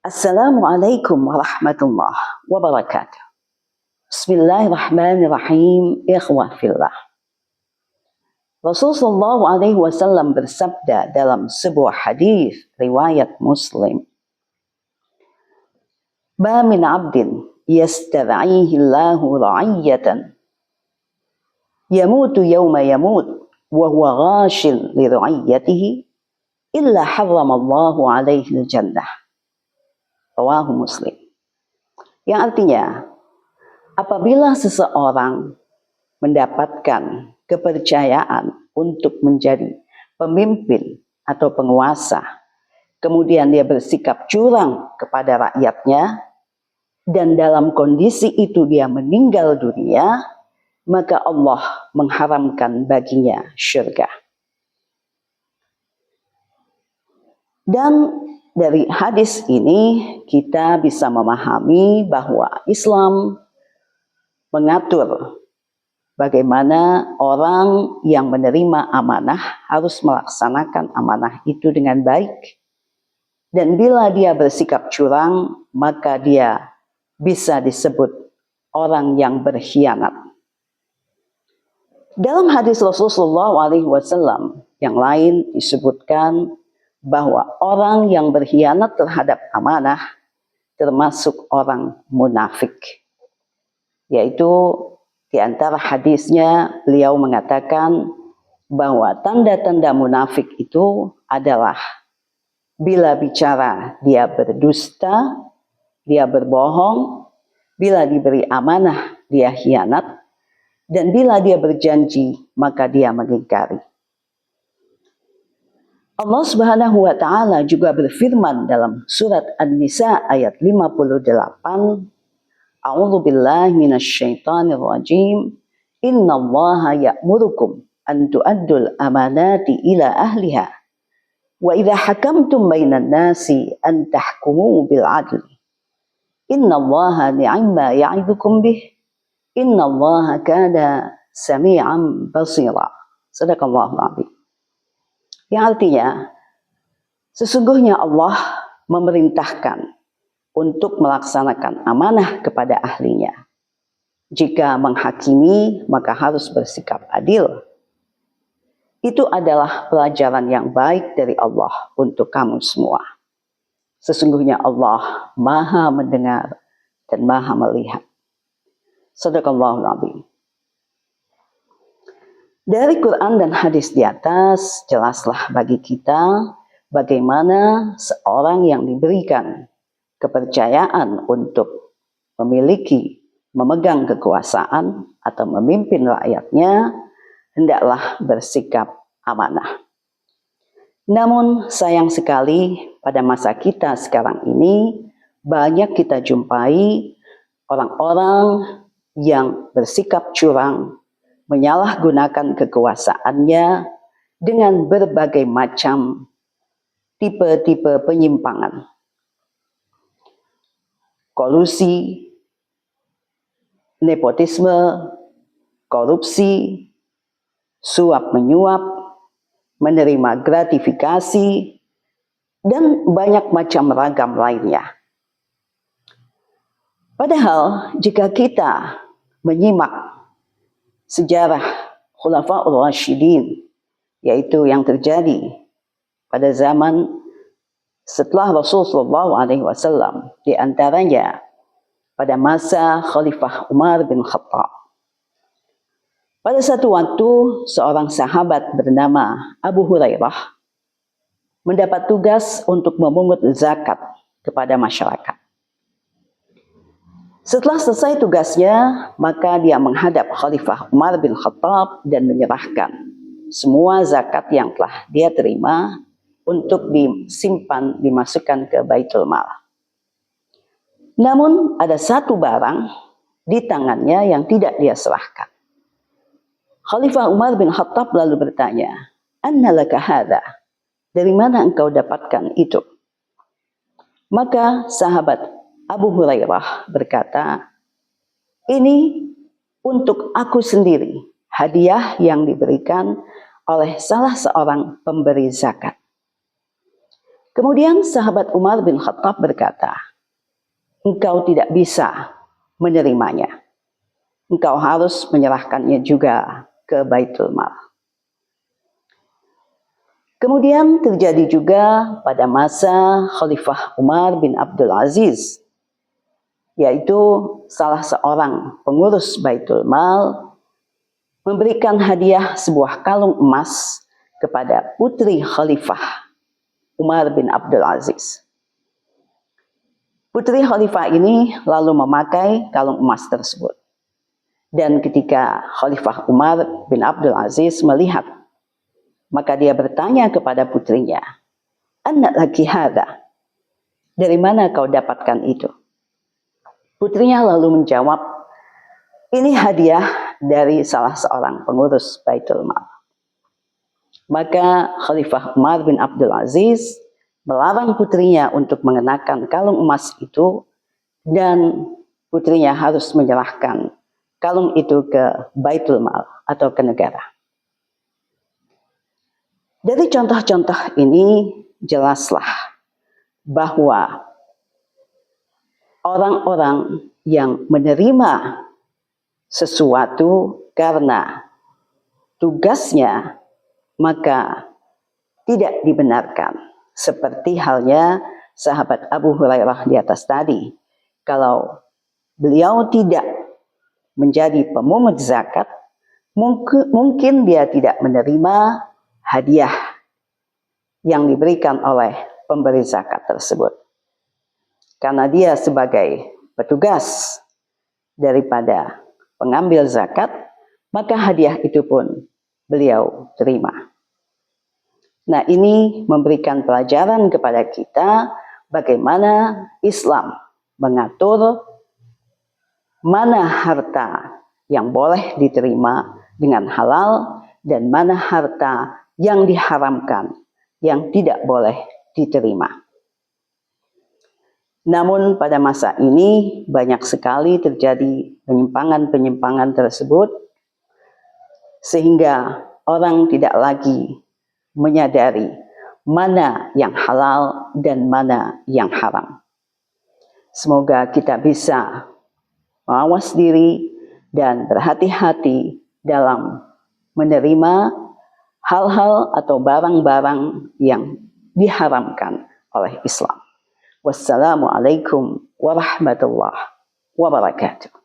Assalamualaikum warahmatullahi wabarakatuh. Bismillahirrahmanirrahim. Ikhwah fillah. Rasulullah SAW bersabda dalam sebuah hadis riwayat Muslim, "Ma min 'abdin yastar'ihi Allahu ra'iyatan yamutu yawma yamut wa huwa ghashil li ra'iyatihi illa harramallahu 'alaihi al-jannah." Rawahu Muslim. Yang artinya, apabila seseorang mendapatkan kepercayaan untuk menjadi pemimpin atau penguasa, kemudian dia bersikap curang kepada rakyatnya, dan dalam kondisi itu dia meninggal dunia, maka Allah mengharamkan baginya syurga. Dan dari hadis ini kita bisa memahami bahwa Islam mengatur bagaimana orang yang menerima amanah harus melaksanakan amanah itu dengan baik. Dan bila dia bersikap curang, maka dia bisa disebut orang yang berkhianat. Dalam hadis Rasulullah SAW yang lain disebutkan bahwa orang yang berkhianat terhadap amanah termasuk orang munafik. Yaitu di antara hadisnya beliau mengatakan bahwa tanda-tanda munafik itu adalah bila bicara dia berdusta, dia berbohong, bila diberi amanah dia khianat, dan bila dia berjanji maka dia mengingkari. Allah Subhanahu wa taala juga berfirman dalam surat An-Nisa ayat 58, A'udzu billahi minasyaitonir rajim. Innallaha ya'murukum an tu'addul amanati ila ahliha wa idza hakamtum bainan nasi an tahkumu bil 'adli. Innallaha ni'ma ya'idukum bih. Innallaha kana sami'an basira. Shadaqallahul 'azim. Yang artinya, sesungguhnya Allah memerintahkan untuk melaksanakan amanah kepada ahlinya. Jika menghakimi, maka harus bersikap adil. Itu adalah pelajaran yang baik dari Allah untuk kamu semua. Sesungguhnya Allah Maha mendengar dan Maha melihat. Shadaqallahul 'azim. Dari Quran dan hadis di atas, jelaslah bagi kita bagaimana seorang yang diberikan kepercayaan untuk memegang kekuasaan atau memimpin rakyatnya, hendaklah bersikap amanah. Namun sayang sekali pada masa kita sekarang ini, banyak kita jumpai orang-orang yang bersikap curang, menyalahgunakan kekuasaannya dengan berbagai macam tipe-tipe penyimpangan. Kolusi, nepotisme, korupsi, suap menyuap, menerima gratifikasi, dan banyak macam ragam lainnya. Padahal jika kita menyimak sejarah Khulafaur Rasyidin, yaitu yang terjadi pada zaman setelah Rasulullah SAW, di antaranya pada masa Khalifah Umar bin Khattab. Pada satu waktu, seorang sahabat bernama Abu Hurairah mendapat tugas untuk memungut zakat kepada masyarakat. Setelah selesai tugasnya, maka dia menghadap Khalifah Umar bin Khattab dan menyerahkan semua zakat yang telah dia terima untuk disimpan, dimasukkan ke Baitul Mal. Namun ada satu barang di tangannya yang tidak dia serahkan. Khalifah Umar bin Khattab lalu bertanya, "Anna laka hadha?" Dari mana engkau dapatkan itu? Maka sahabat Abu Hurairah berkata, "Ini untuk aku sendiri, hadiah yang diberikan oleh salah seorang pemberi zakat." Kemudian sahabat Umar bin Khattab berkata, engkau tidak bisa menerimanya. Engkau harus menyerahkannya juga ke Baitul Mal. Kemudian terjadi juga pada masa Khalifah Umar bin Abdul Aziz, yaitu salah seorang pengurus Baitul Mal memberikan hadiah sebuah kalung emas kepada putri Khalifah Umar bin Abdul Aziz. Putri Khalifah ini lalu memakai kalung emas tersebut. Dan ketika Khalifah Umar bin Abdul Aziz melihat, maka dia bertanya kepada putrinya, "Anak laki hada, dari mana kau dapatkan itu?" Putrinya lalu menjawab, "Ini hadiah dari salah seorang pengurus Baitul Mal." Maka Khalifah Umar bin Abdul Aziz melarang putrinya untuk mengenakan kalung emas itu, dan putrinya harus menyerahkan kalung itu ke Baitul Mal atau ke negara. Dari contoh-contoh ini jelaslah bahwa orang-orang yang menerima sesuatu karena tugasnya, maka tidak dibenarkan. Seperti halnya sahabat Abu Hurairah di atas tadi. Kalau beliau tidak menjadi pemungut zakat, mungkin dia tidak menerima hadiah yang diberikan oleh pemberi zakat tersebut. Karena dia sebagai petugas daripada pengambil zakat, maka hadiah itu pun beliau terima. Nah, ini memberikan pelajaran kepada kita bagaimana Islam mengatur mana harta yang boleh diterima dengan halal dan mana harta yang diharamkan, yang tidak boleh diterima. Namun pada masa ini banyak sekali terjadi penyimpangan-penyimpangan tersebut, sehingga orang tidak lagi menyadari mana yang halal dan mana yang haram. Semoga kita bisa mawas diri dan berhati-hati dalam menerima hal-hal atau barang-barang yang diharamkan oleh Islam. Wassalamualaikum warahmatullahi wabarakatuh.